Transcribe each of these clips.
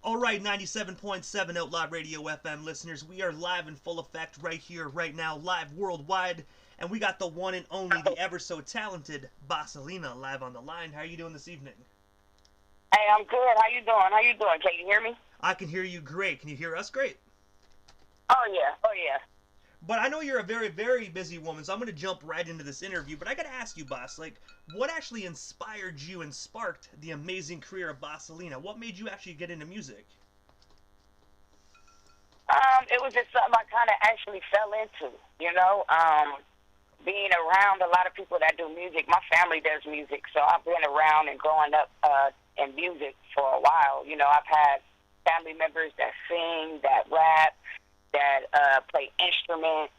Alright, 97.7 Outlaw Radio FM listeners, we are live in full effect right here, right now, live worldwide, and we got the one and only, the ever so talented Bossalena live on the line. How are you doing this evening? Hey, I'm good. How you doing? How you doing? Can you hear me? I can hear you great. Can you hear us great? Oh yeah, oh yeah. But I know you're a very, very busy woman, so I'm going to jump right into this interview. But I got to ask you, boss, like, what actually inspired you and sparked the amazing career of Bossalena? What made you actually get into music? It was just something I kind of actually fell into, you know. Being around a lot of people that do music. My family does music, so I've been around and growing up in music for a while. You know, I've had family members that sing, that rap, that play instruments.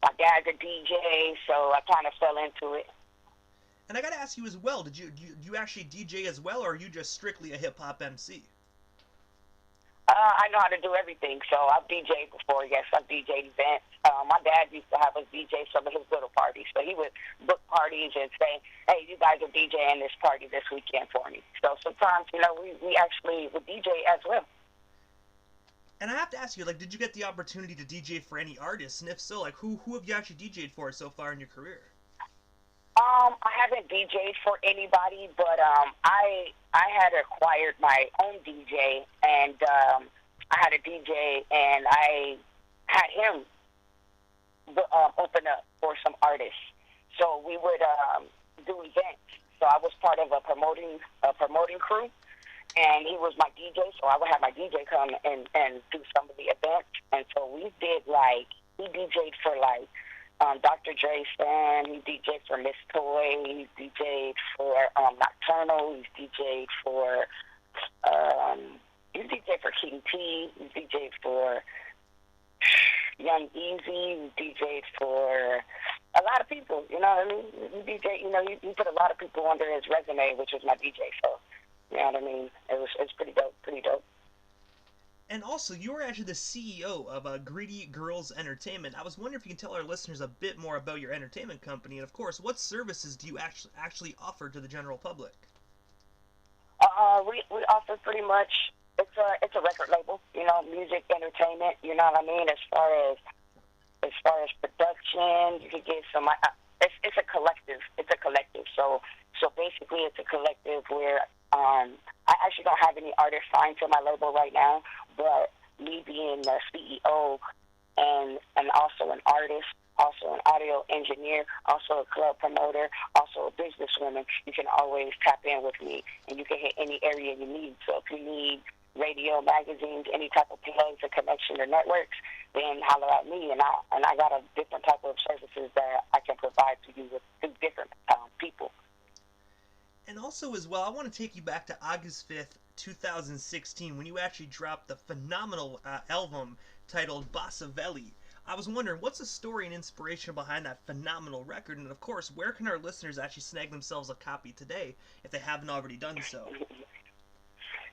My dad's a DJ, so I kind of fell into it. And I got to ask you as well, do you actually DJ as well, or are you just strictly a hip-hop MC? I know how to do everything, so I've DJed before, yes, I've DJed events. My dad used to have us DJ some of his little parties, so he would book parties and say, hey, you guys are DJing this party this weekend for me. So sometimes, you know, we actually would DJ as well. And I have to ask you, like, did you get the opportunity to DJ for any artists? And if so, like, who have you actually DJed for so far in your career? I haven't DJed for anybody, but I had acquired my own DJ, and I had a DJ, and I had him open up for some artists. So we would do events. So I was part of a promoting crew, and he was my DJ. So I would have my DJ come and do some of the events. And so we did he DJ'd for Dr. Dre's fan, he DJ'd for Miss Toy, he DJ'd for Nocturnal, he's DJ'd for King T, he's DJ'd for Young Easy, he's DJ'd for a lot of people, you know what I mean? He DJ, you know, he put a lot of people under his resume, which was my DJ, so you know what I mean? It's pretty dope. And also, you are actually the CEO of Greedy Girls Entertainment. I was wondering if you can tell our listeners a bit more about your entertainment company, and of course, what services do you actually offer to the general public? We offer pretty much. It's a record label, you know, music, entertainment. You know what I mean? As far as production, you can get some. It's a collective. It's a collective. So basically, it's a collective where I actually don't have any artists signed to my label right now, but me being the CEO and also an artist, also an audio engineer, also a club promoter, also a businesswoman, you can always tap in with me, and you can hit any area you need. So if you need radio, magazines, any type of plugs or connection or networks, then holler at me, and I got a different type of services that I can provide to you with different people. And also as well, I want to take you back to August 5th, 2016, when you actually dropped the phenomenal album titled Bossalena. I was wondering, what's the story and inspiration behind that phenomenal record? And of course, where can our listeners actually snag themselves a copy today if they haven't already done so?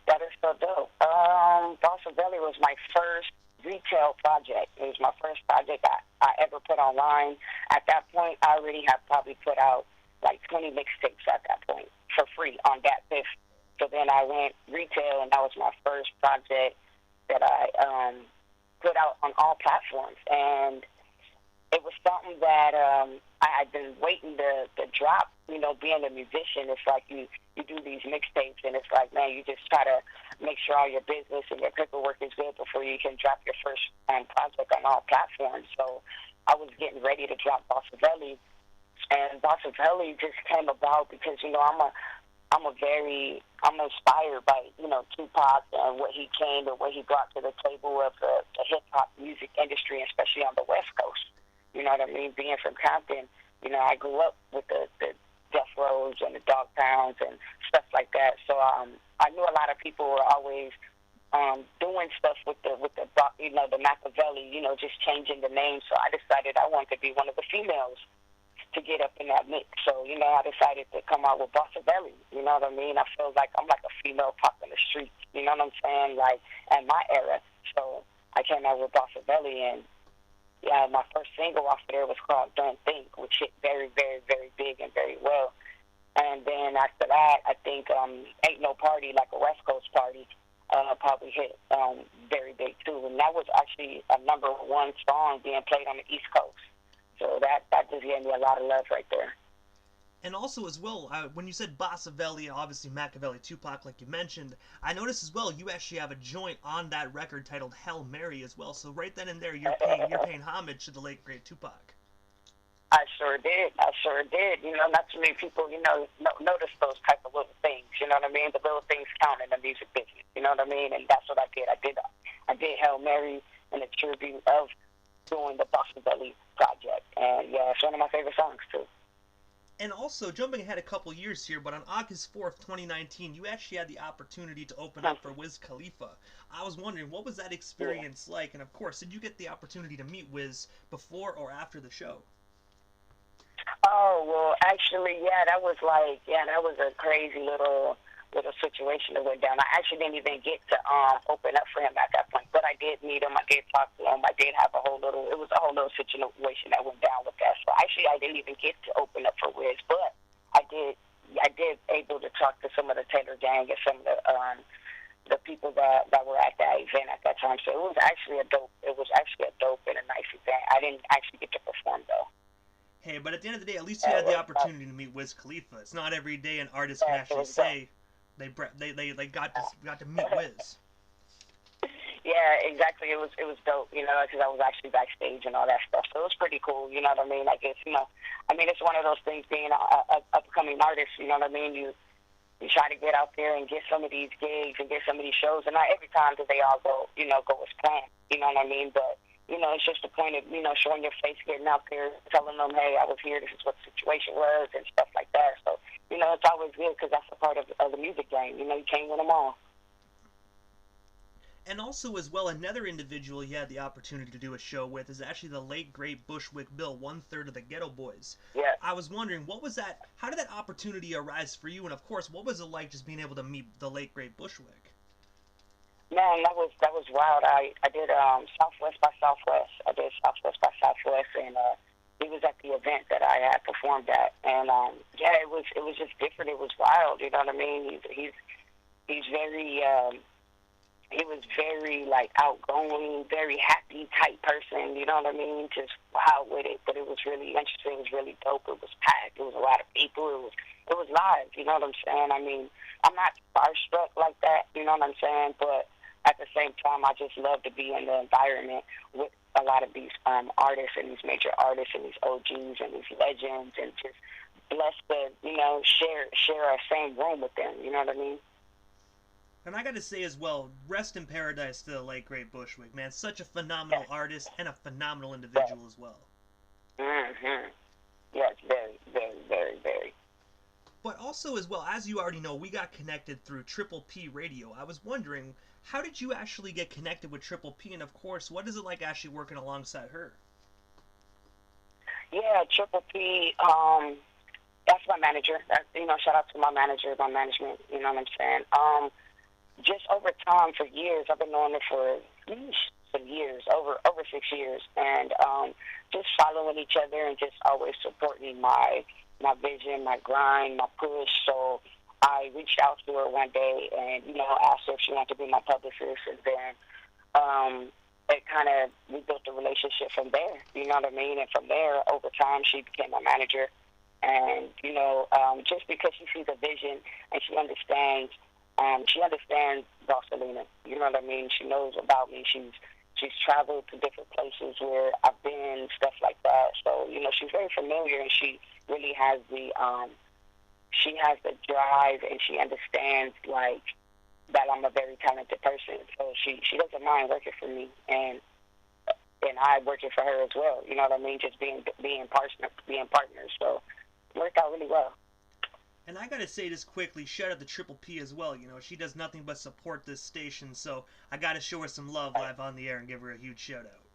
That is so dope. Bossalena was my first retail project. It was my first project I ever put online. At that point, I already had probably put out 20 mixtapes at that point for free on that fifth. So then I went retail, and that was my first project that I put out on all platforms. And it was something that I had been waiting to drop. You know, being a musician, it's like you do these mixtapes, and it's like, man, you just try to make sure all your business and your paperwork is good before you can drop your first project on all platforms. So I was getting ready to drop Bossalena, and Bossalena just came about because, you know, I'm inspired by, you know, Tupac and what he came and what he brought to the table of the hip hop music industry, especially on the West Coast. You know what I mean? Being from Compton, you know, I grew up with the Death Rows and the Dog Pounds and stuff like that. So I knew a lot of people were always doing stuff with the you know, the Machiavelli, you know, just changing the name. So I decided I wanted to be one of the females to get up in that mix. So, you know, I decided to come out with Bossalena. You know what I mean? I feel like I'm like a female pop in the streets. You know what I'm saying? Like, at my era. So I came out with Bossalena, and yeah, my first single off of there was called Don't Think, which hit very, very, very big and very well. And then after that, I think Ain't No Party Like a West Coast Party probably hit very big too. And that was actually a #1 song being played on the East Coast. So that just gave me a lot of love right there. And also as well, when you said Bossalena, obviously Machiavelli, Tupac, like you mentioned, I noticed as well you actually have a joint on that record titled Hail Mary as well. So right then and there, you're paying homage to the late great Tupac. I sure did. I sure did. You know, not too many people, notice those type of little things. You know what I mean? The little things count in the music business. You know what I mean? And that's what I did. I did Hail Mary in a tribute of doing the Boston Belly project. And yeah, it's one of my favorite songs too. And also, jumping ahead a couple years here, but on August 4th, 2019, you actually had the opportunity to open up for Wiz Khalifa. I was wondering, what was that experience like? And of course, did you get the opportunity to meet Wiz before or after the show? Oh, well, actually, that was a crazy little situation that went down. I actually didn't even get to open up for him at that point, but I did meet him. I did talk to him. I did have it was a whole little situation that went down with that. So actually, I didn't even get to open up for Wiz, but I did able to talk to some of the Taylor gang and some of the people that were at that event at that time. So it was actually a dope and a nice event. I didn't actually get to perform though. Hey, but at the end of the day, at least you had the opportunity to meet Wiz Khalifa. It's not every day an artist can actually say they got to meet Wiz. Yeah, exactly. It was dope, because I was actually backstage and all that stuff. So it was pretty cool. You know what I mean? I guess it's one of those things being a upcoming artist. You know what I mean? You try to get out there and get some of these gigs and get some of these shows, and not every time do they all go as planned. You know what I mean? But it's just the point of, showing your face, getting out there, telling them, hey, I was here, this is what the situation was, and stuff like that. So, it's always good because that's a part of the music game. You can't win them all. And also, as well, another individual you had the opportunity to do a show with is actually the late, great Bushwick Bill, 1/3 of the Ghetto Boys. Yeah. I was wondering, how did that opportunity arise for you? And, of course, what was it like just being able to meet the late, great Bushwick? Man, that was wild. I did Southwest by Southwest. I did Southwest by Southwest, and he was at the event that I had performed at, and it was just different. It was wild. You know what I mean? He's very he was very like outgoing, very happy type person. You know what I mean? Just wild with it, but it was really interesting. It was really dope. It was packed. It was a lot of people. It was live. You know what I'm saying? I mean, I'm not starstruck like that. You know what I'm saying? But at the same time, I just love to be in the environment with a lot of these artists and these major artists and these OGs and these legends, and just blessed to share our same room with them. You know what I mean? And I gotta say as well, rest in paradise to the late great Bushwick, man. Such a phenomenal artist and a phenomenal individual as well. Mm-hmm. Yes, very, very, very, very. But also as well, as you already know, we got connected through Triple P Radio. I was wondering, how did you actually get connected with Triple P? And of course, what is it like actually working alongside her? Yeah, Triple P, that's my manager. Shout out to my manager, my management, you know what I'm saying? Just over time, for years, I've been knowing her for some years, over 6 years, and just following each other and just always supporting my vision, my grind, my push. So I reached out to her one day and, asked her if she wanted to be my publicist, and then we built a relationship from there, you know what I mean? And from there, over time, she became my manager. And, just because she sees a vision and she understands Bossalena, you know what I mean? She knows about me. She's traveled to different places where I've been, stuff like that. So, she's very familiar, and she really has the drive, and she understands, like, that I'm a very talented person. So she doesn't mind working for me, and I working for her as well. You know what I mean? Just being partners. So it worked out really well. And I gotta say this quickly, shout out to Triple P as well. She does nothing but support this station, so I gotta show her some love live on the air and give her a huge shout out.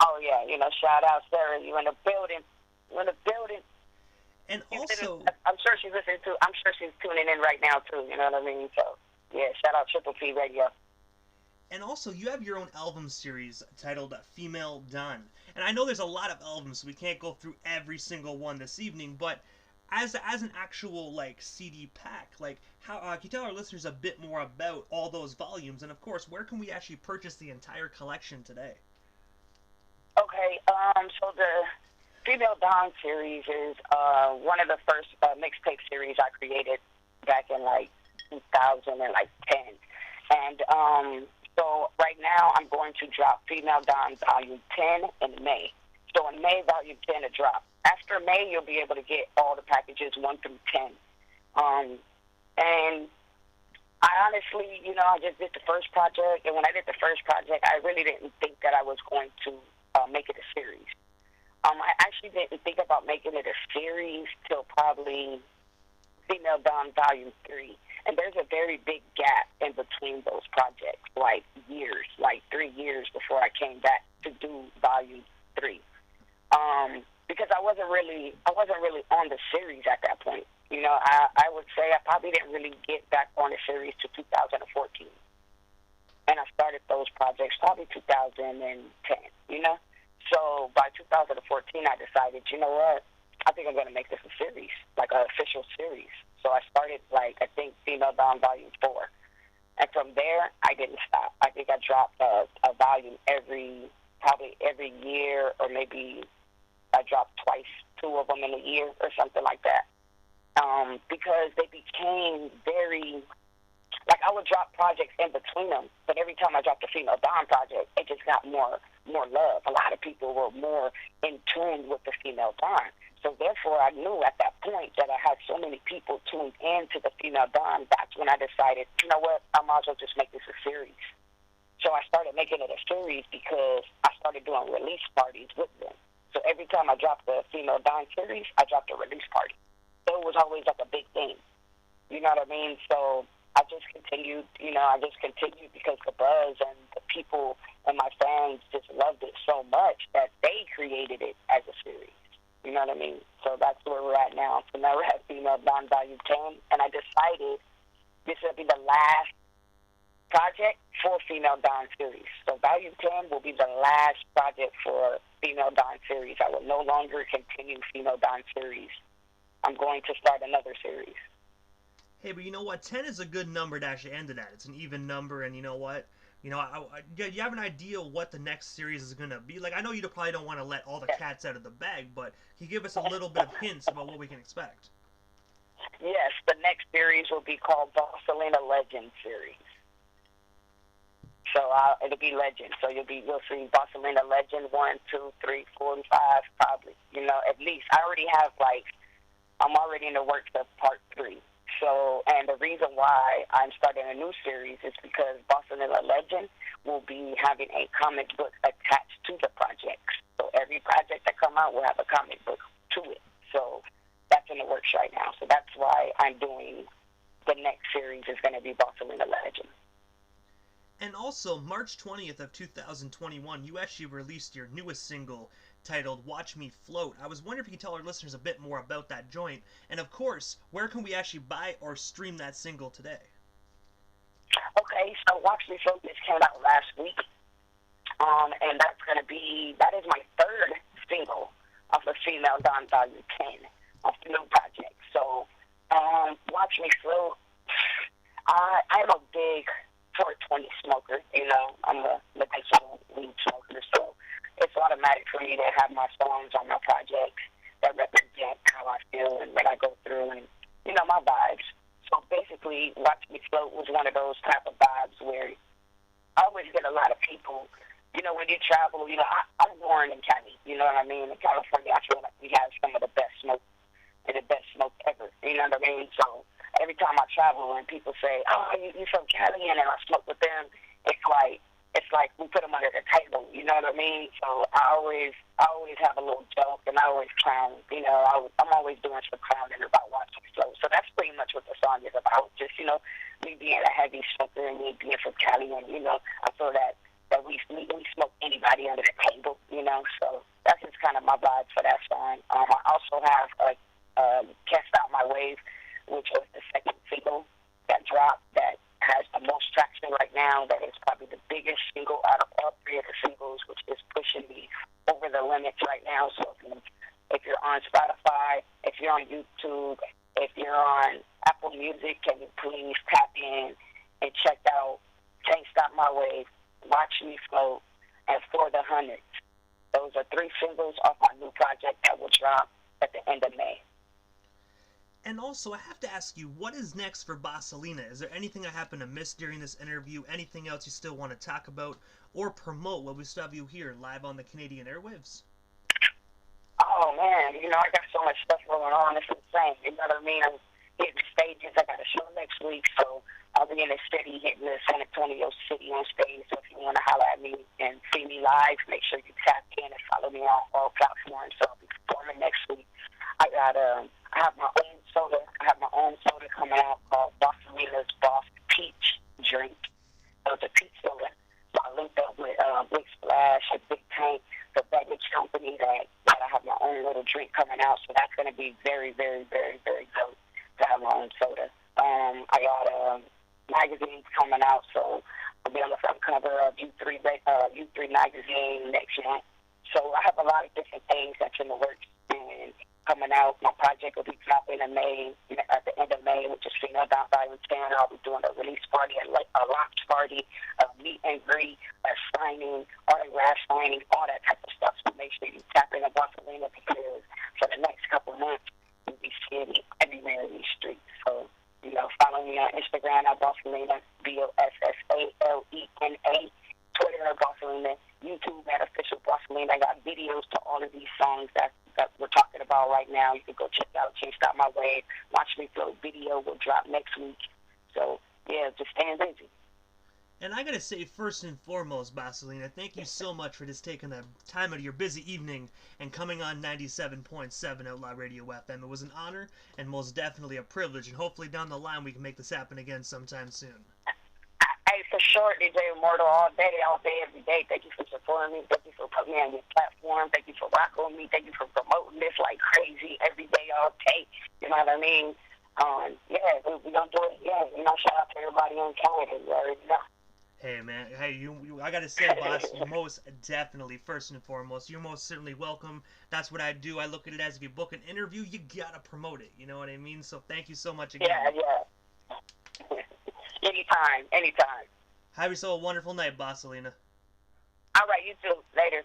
Oh yeah, shout out Sarah, you in the building. And also, I'm sure she's listening to. I'm sure she's tuning in right now too. You know what I mean? So yeah, shout out Triple P Radio. And also, you have your own album series titled Female Done. And I know there's a lot of albums, so we can't go through every single one this evening, but as an actual like CD pack, like how can you tell our listeners a bit more about all those volumes, and of course, where can we actually purchase the entire collection today? Okay, so the Female Dawn series is one of the first mixtape series I created back in like 2010. And so right now I'm going to drop Female Dawn Volume 10 in May. So in May, Volume 10 to drop. After May, you'll be able to get all the packages 1 through 10. And I honestly, I just did the first project, and when I did the first project, I really didn't think that I was going to make it a series. I actually didn't think about making it a series till probably Female Dawn Volume 3. And there's a very big gap in between those projects, like years, like 3 years before I came back to do Volume 3. Because I wasn't really on the series at that point. I would say I probably didn't really get back on the series to 2014. And I started those projects probably 2010, So by 2014, I decided, you know what? I think I'm going to make this a series, like an official series. So I started, I think, Female Dawn Volume 4. And from there, I didn't stop. I think I dropped a volume probably every year, or maybe I dropped twice, 2 of them in a year or something like that. Because they became very, I would drop projects in between them, but every time I dropped a Female Dawn project, it just got more love. A lot of people were more in tune with the Female Dawn. So therefore, I knew at that point that I had so many people tuned in to the Female Dawn. That's when I decided, you know what, I might as well just make this a series. So I started making it a series because I started doing release parties with them. So every time I dropped the Female Dawn series, I dropped a release party. So it was always like a big thing. You know what I mean? So I just continued, because the buzz and the people and my fans just loved it so much that they created it as a series. You know what I mean? So that's where we're at now. So now we're at Female Dawn Volume 10, and I decided this will be the last project for Female Dawn series. So Volume 10 will be the last project for Female Dawn series. I will no longer continue Female Dawn series. I'm going to start another series. Hey, but you know what? 10 is a good number to actually end it at. It's an even number, and you know what? You have an idea what the next series is going to be? I know you probably don't want to let all the cats out of the bag, but can you give us a little bit of hints about what we can expect? Yes, the next series will be called Bossalena Legend series. So it'll be Legend. So you'll see Bossalena Legend 1, 2, 3, 4, and 5 probably. At least. I'm already in the works of part 3. So, and the reason why I'm starting a new series is because Bossalena Legend will be having a comic book attached to the projects. So every project that come out will have a comic book to it. So that's in the works right now. So that's why I'm doing the next series is going to be Bossalena Legend. And also, March 20th of 2021, you actually released your newest single titled Watch Me Float. I was wondering if you could tell our listeners a bit more about that joint. And of course, where can we actually buy or stream that single today? Okay, so Watch Me Float just came out last week. And that is my third single of the Female Dawn Volume 10 of the new project. So, Watch Me Float, I'm a big 420 smoker, I'm a medicinal weed smoker, so it's automatic for me to have my songs on my projects that represent how I feel and what I go through and, my vibes. So basically, Watch Me Float was one of those type of vibes where I always get a lot of people, when you travel, I'm born in Cali, you know what I mean? In California, I feel like we have some of the best smoke and the best smoke ever, you know what I mean? So every time I travel and people say, oh, you from Cali, and I smoke with them, it's like we put them under the table, you know what I mean? So I always have a little joke, and I always clown, I'm always doing some clowning about Watch Me Float. So that's pretty much what the song is about, just, me being a heavy smoker and me being from Cali, and, I feel that we smoke anybody under the table, so that's just kind of my vibe for that song. I also have Can't Stop My Wave, which was the second single that dropped that has the most traction right now. That is probably the biggest single out of all 3 of the singles, which is pushing me over the limits right now. So if you're on Spotify, if you're on YouTube, if you're on Apple Music, can you please tap in and check out Can't Stop My Wave, Watch Me Float, and For the Hundreds. Those are 3 singles off my new project that will drop at the end of May. And also, I have to ask you, what is next for Bossalena? Is there anything I happen to miss during this interview? Anything else you still want to talk about or promote while we still have you here live on the Canadian airwaves? Oh, man, I got so much stuff going on. It's insane. You know what I mean? I'm hitting stages. I got a show next week, so I'll be in the city, hitting the San Antonio City on stage. So if you want to holler at me and see me live, make sure you tap in and follow me on all platforms. So I'll be performing next week. I have my own soda. I have my own soda coming out called Bossalena's Boss Peach Drink. So it's a peach soda. So I linked up with Big Splash and Big Tank, the beverage company that I have my own little drink coming out. So that's going to be very, very, very, very dope to have my own soda. I got magazines coming out, so I'll be on the front cover of U3 magazine next month. So I have a lot of different things that's in the works and coming out. My project will be dropping in May, at the end of May, which is Female Down Volume 10. I'll be doing a release party, a launch party, a meet and greet, a signing, autograph signing, all that type of stuff. So make sure you tap into Bossalena because for the next couple months, you'll be seeing me everywhere in these streets. So, follow me on Instagram at Bossalena, Bossalena, Twitter at Bossalena, YouTube at Official Bossalena. I got videos to all of these songs that we're talking about right now. You can go check out Can't Stop My Wave, Watch Me Float video will drop next week. So, yeah, just staying busy. And I gotta say, first and foremost, Bossalena, thank you so much for just taking the time out of your busy evening and coming on 97.7 Outlaw Radio FM. It was an honor and most definitely a privilege, and hopefully down the line we can make this happen again sometime soon. Hey, for sure, DJ Immortal, all day, every day. Thank you for supporting me. Thank you for putting me on your platform. Thank you for rocking with me. Thank you for promoting this like crazy every day, all day. You know what I mean? Yeah, we're going to do it again. Shout out to everybody in Canada. You already know. Hey man, I gotta say, boss, you most definitely, first and foremost, you're most certainly welcome. That's what I do. I look at it as if you book an interview, you gotta promote it. You know what I mean? So thank you so much again. Yeah. Anytime. Have yourself a wonderful night, Bossalena. All right, you too. Later.